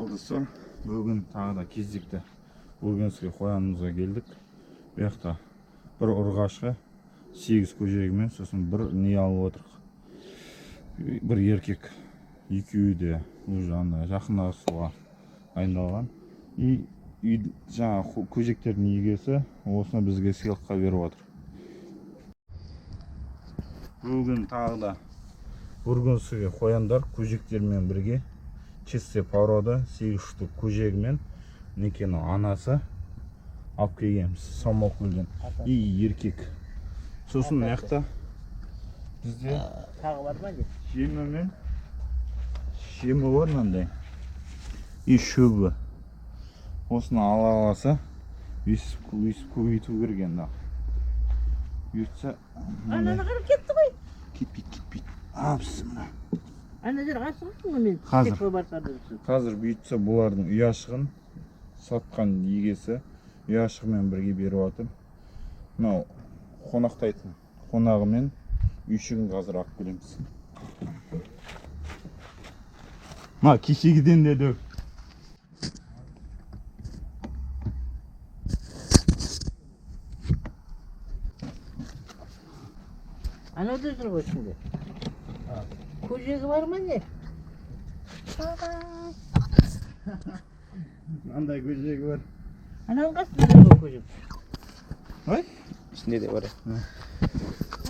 Dostlar, bugün tағы да кездікті Өгенске қоянымызға келдік. Bu жақта бір ұрғашқа 8 көжегімен, сосын бір не алып отырық. Бір еркек, екеуі де уже жақындасуға дайындалған. И жаңа көжектердің егесі осыны бізге сыйлыққа беріп отыр. Бүгін тағы да Өгенске қояндар көжектермен бірге чистый порода 8 штук көжегімен некені анасы алып келгенбіз Самокөлден. И еркек. Сосын маяқта бізде тағы бар ма? Жемі бар мынандай. И шөбі. Осыны ала аласа өсіп көбейту керек енді. Өйтсе Ананы қарап кетті ғой. Кетпейді. Апсына. Ана жер қасығын мен. Қазір бүйтсе бұлардың ұяшығын сатқан егесі ұяшығымен бірге беріп отыр. Мынау қонақтайтын қонағымен үйшігін қазір алып келеміз. Ма кешегіден де дөк. Анау да жүр ғой ішінде. Көжегі бар ма не? Андай көжегі бар. Анауың қасында да бұл көжек. Ой? İçinde de var.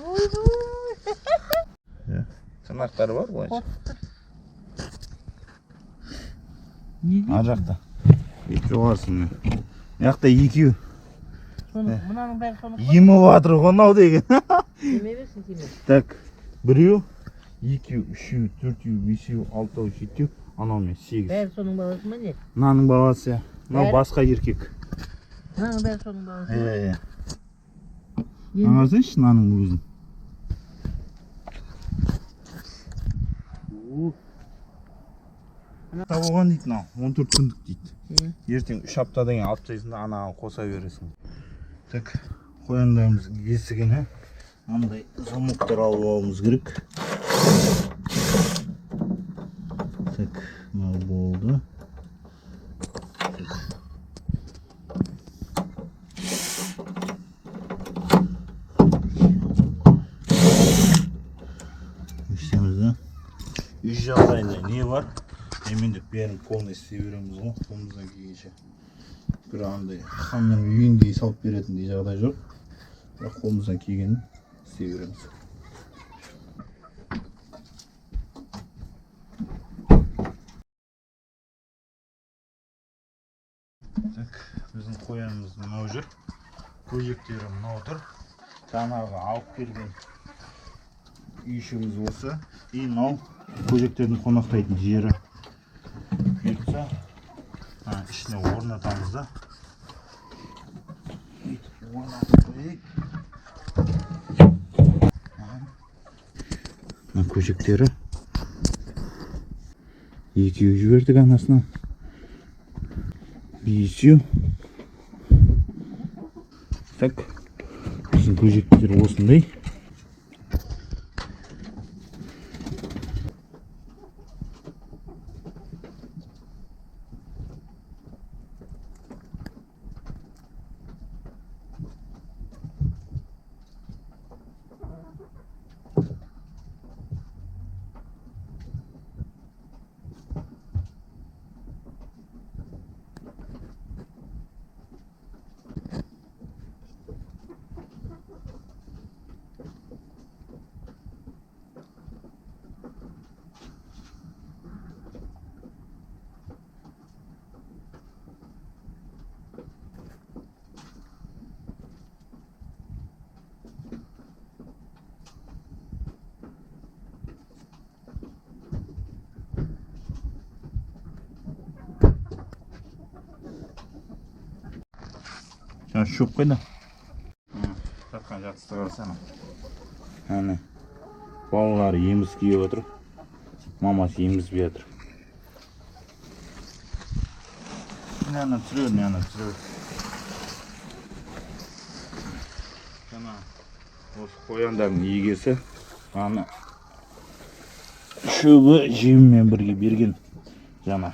Ой-ой! Tırnakları var bu açık. Ар жақта. Жоғарсың. Яқта екеу. Мынаның бәрі соны Емі батыр қонау деген. Деме берсін теме. Так, біреу, екеу, үшеу, төртеу, бесеу, алтау, жетеу, анаумен 8. Бәрі соның баласы ма не? Мынаның баласы. Мынау Бәрі? басқа еркек. Мынаның бәрі соның баласы. Аңғарсайшы мынаның өзін. Табылған дейді мынау, 14 күндік дейді. Ертең 3 аптадан кейін алып тастайсың да анаған қоса бересің. Так, қояндарымыз есігіне андай замоктар алып алуымыз керек. Так, мынау болды. Өстемізді. Үй жағдайында не бар? Емендік бәрін полный істей береміз ғой, қолымыздан келгенше. Бір андай ханның үйіндей салып беретіндей жағдай жоқ. Бірақ қолымыздан келгенін істей береміз. Так, біздің қоянымыз мынау жүр. Көжектері мынау тұр. Жаңағы алып келген үйшігіміз осы. И мынау көжектердің қонақтайтын жері. Бұйыртса, ішіне орнатамыз да. Көжектері екеу жібердік анасына. Бесеу. Так, біздің көжектер осындай. Жаңа шөп қайда? Жатқан жатысты қарасана. Әне, балалары еміз киіп отыр. Мамасы еміз бей отыр. Мені түсірер. Жаңа осы қояндардың егесі аны шөбі жеммен бірге берген. Жаңа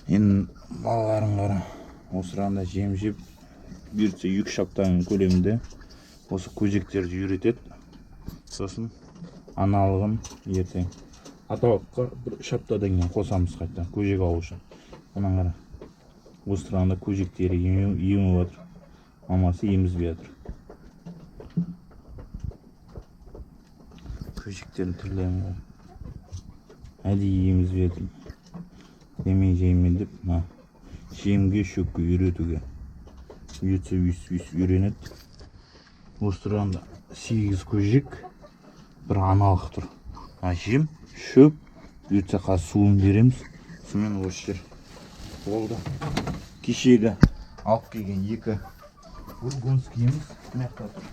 Енді балаларың қара осыранда жем жеп бұйыртса 2 аптаның көлемінде осы көжектерді үйретеді. Сосын аналығын ертең аталыққа 3 аптадан кейін қосамыз қайта көжек алу үшін. Мына қара осыранда көжектері еміп отыр. Мамасы емізбей жатыр. Көжектерін түрлерін қара. Әдейі емізбей жатыр. Демей жеймен деп, жемге шөпке үйретуге. Үйретсе үйренеді. Осы тұрғанда 8 көжек, бір аналық тұр. Жем, шөп, үйретсе қазір суын береміз. Сумен осы жер болды. Кешегі алып келген 2 бургундскийіміз мақта тұр.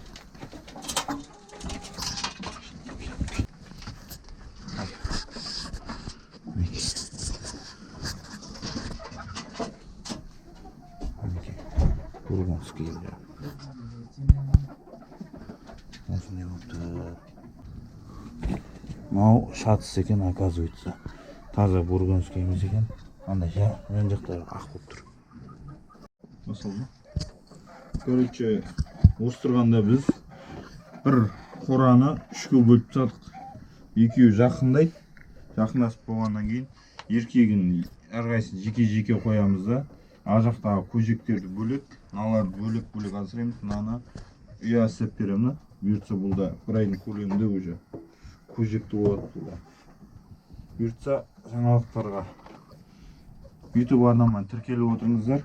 Бургундскийлер. Осындай болыпты. Мынау шатыс екен, оказывается. Таза бургундскийіміз екен. Андай жан жақтары ақ болып тұр. Мысалы, короче, осы тұрғанда біз бір қораны 3-ке бөліп тастадық. Екеуі жақындайды. Жақындасып болғаннан кейін еркегін әрқайсысын жеке-жеке қоямыз да, ар жақтағы көжектерді бөлек, мыналарды бөлек-бөлек асырамыз. Мынаны ұя істеп беремін. Бұйыртса бұл да бір айдың көлемінде уже көжекті болады бұл да. Бұйыртса жаңалықтарға YouTube арнаман тіркеліп отырыңыздар.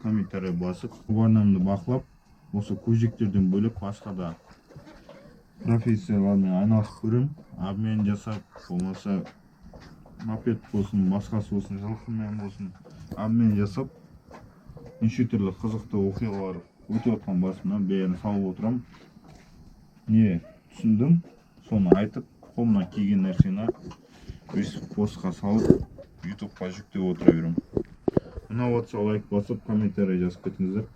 Комментарий басып, арнамды бақылап, осы көжектерден бөлек басқа да профессиялармен айналысып көремін. Обмен жасап, болмаса мопед болсын, басқасы болсын, жылқымен болсын, обмен жасап, неше түрлі қызықты оқиғалар өтіп отқан басымнан бәрін салып отырамын. Не түсіндім, соны айтып, қолымнан келген нәрсені өстіп постқа салып, YouTube'қа жүктеп отыра беремін. Ұнап отырса лайк басып, комментарий жазып кетіңіздер.